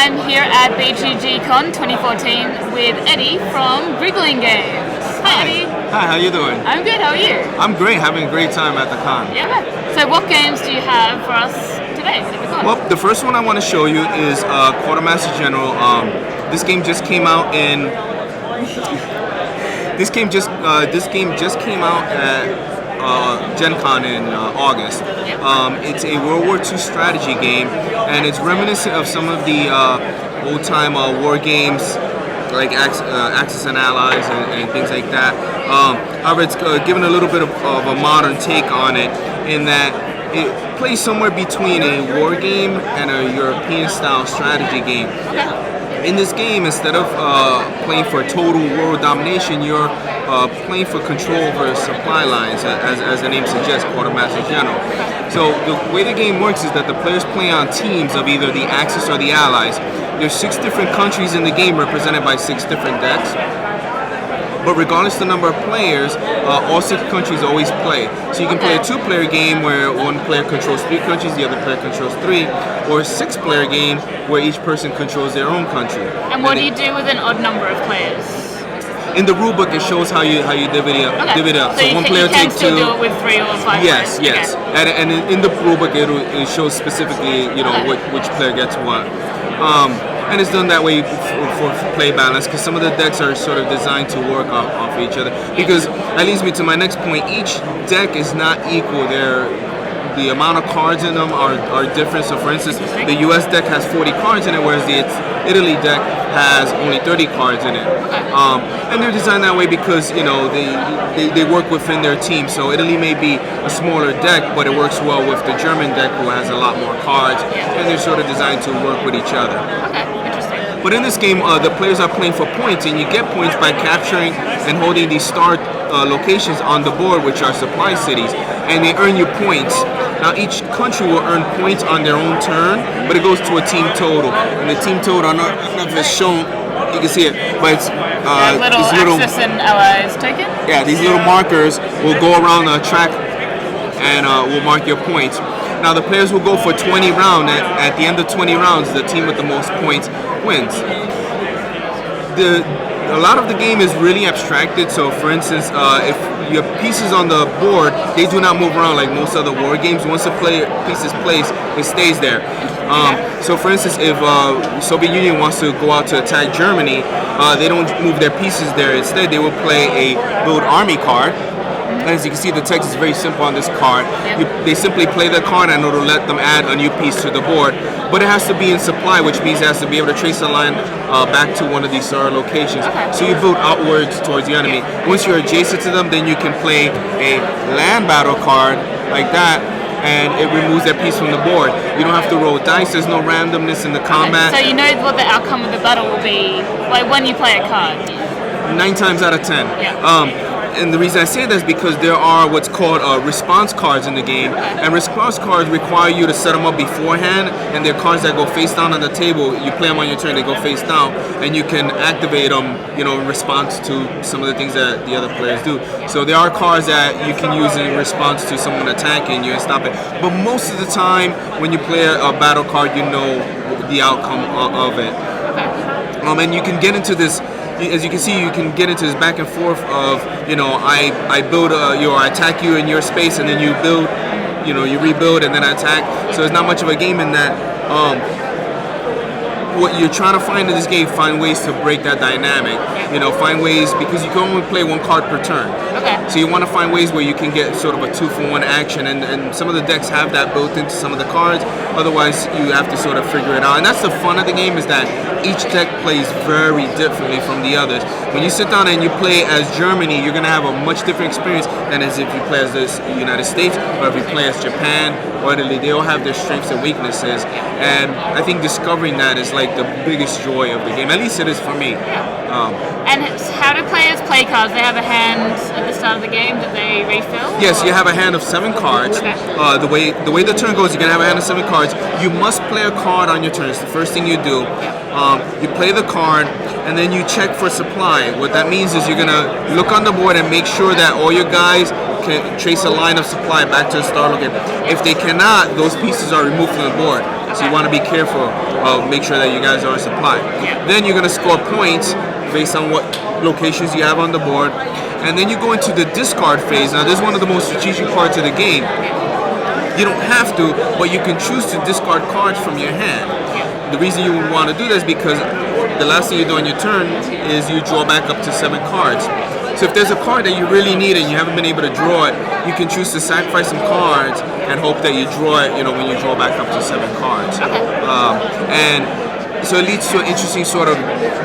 I'm here at BGG.CON 2014 with Eddie from Griggling Games. Hi Eddie. Hi, how you doing? I'm good, how are you? I'm great, having a great time at the con. Yeah. So what games do you have for us today at the con? Well, the first one I want to show you is Quartermaster General. This game just came out in. This game just came out at Gen.CON in August. It's a World War II strategy game, and it's reminiscent of some of the old-time war games like Axis and Allies and things like that. However, it's given a little bit of a modern take on it in that it plays somewhere between a war game and a European-style strategy game. In this game, instead of playing for total world domination, you're playing for control over supply lines, as the name suggests, Quartermaster General. So the way the game works is that the players play on teams of either the Axis or the Allies. There's 6 different countries in the game represented by 6 different decks. But regardless of the number of players, all 6 countries always play. So you can play a 2-player game where one player controls 3 countries, the other player controls 3, or a 6-player game where each person controls their own country. And what do you do with an odd number of players? In the rulebook, it shows how you divvy it up. So one player takes 2. Still do it with 3 or 5 Yes, players? yes. Okay. And in the rulebook, it shows specifically, which player gets what. And it's done that way for play balance, because some of the decks are sort of designed to work off each other. Because that leads me to my next point. Each deck is not equal. The amount of cards in them are different. So for instance, the US deck has 40 cards in it, whereas the Italy deck has only 30 cards in it. And they're designed that way because they work within their team. So Italy may be a smaller deck, but it works well with the German deck, who has a lot more cards, and they're sort of designed to work with each other. But in this game, the players are playing for points, and you get points by capturing and holding these star locations on the board, which are supply cities, and they earn you points. Now, each country will earn points on their own turn, but it goes to a team total. And the team total, I don't know if it's shown, you can see it, but it's these little Axis and Allies token? Yeah, these little markers will go around the track and will mark your points. Now, the players will go for 20 rounds. At the end of 20 rounds, the team with the most points wins. A lot of the game is really abstracted. So, for instance, if your pieces on the board, they do not move around like most other war games. Once a piece is placed, it stays there. So, for instance, if Soviet Union wants to go out to attack Germany, they don't move their pieces there. Instead, they will play a build army card. As you can see, the text is very simple on this card. They simply play the card and it'll let them add a new piece to the board. But it has to be in supply, which means it has to be able to trace a line back to one of these locations. So you build outwards towards the enemy. Once you're adjacent to them, then you can play a land battle card like that, and it removes that piece from the board. You don't have to roll dice. There's no randomness in the combat. So you know what the outcome of the battle will be, like when you play a card? 9 times out of 10. And the reason I say that is because there are what's called response cards in the game, and response cards require you to set them up beforehand, and they're cards that go face down on the table. You play them on your turn, they go face down, and you can activate them, in response to some of the things that the other players do. So there are cards that you can use in response to someone attacking you and stop it. But most of the time, when you play a battle card, you know the outcome of it. And you can get into this. As you can see, you can get into this back and forth of, I build I attack you in your space, and then you build, you rebuild, and then I attack. So it's not much of a game in that. What you're trying to find in this game, find ways to break that dynamic. Find ways, because you can only play 1 card per turn. So you want to find ways where you can get sort of a 2-for-1 action, and some of the decks have that built into some of the cards. Otherwise, you have to sort of figure it out. And that's the fun of the game, is that each deck plays very differently from the others. When you sit down and you play as Germany, you're going to have a much different experience than as if you play as the United States, or if you play as Japan or Italy. They all have their strengths and weaknesses, and I think discovering that is like the biggest joy of the game. At least it is for me. And how do players play cards? They have a hand at the start of the game that they refill? Yes, you have a hand of 7 cards. The way the turn goes, you're going to have a hand of 7 cards. You must play a card on your turn. It's the first thing you do. You play the card, and then you check for supply. What that means is you're going to look on the board and make sure that all your guys can trace a line of supply back to the start location. If they cannot, those pieces are removed from the board. So you want to be careful, make sure that you guys are supplied. Yeah. Then you're going to score points based on what locations you have on the board. And then you go into the discard phase. Now this is one of the most strategic parts of the game. You don't have to, but you can choose to discard cards from your hand. The reason you would want to do this is because the last thing you do on your turn is you draw back up to 7 cards. So if there's a card that you really need and you haven't been able to draw it, you can choose to sacrifice some cards and hope that you draw it, when you draw back up to 7 cards. And so it leads to an interesting sort of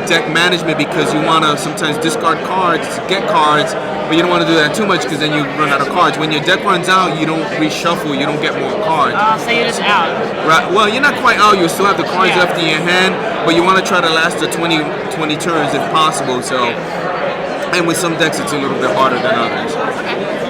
deck management because you want to sometimes discard cards to get cards, but you don't want to do that too much because then you run out of cards. When your deck runs out, you don't reshuffle, you don't get more cards. So you're just out. Right. Well, you're not quite out. You still have the cards left in your hand, but you want to try to last the 20 turns if possible. So, and with some decks, it's a little bit harder than others.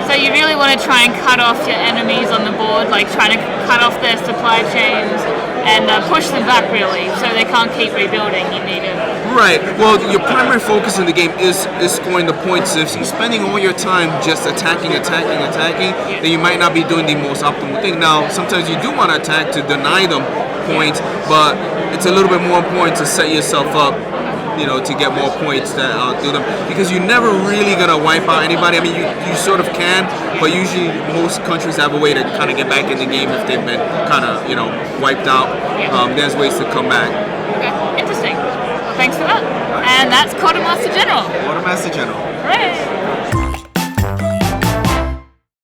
So you really want to try and cut off your enemies on the board, like trying to cut off their supply chains and push them back really, so they can't keep rebuilding. You need it. Right. Well, your primary focus in the game is scoring the points. If you're spending all your time just attacking, then you might not be doing the most optimal thing. Now, sometimes you do want to attack to deny them points, but it's a little bit more important to set yourself up, to get more points that outdo them, because you're never really gonna wipe out anybody. I mean, you sort of can, but usually most countries have a way to kind of get back in the game if they've been kind of wiped out. There's ways to come back. Okay, interesting. Well, thanks for that. And that's Quartermaster General. Quartermaster General. Hooray!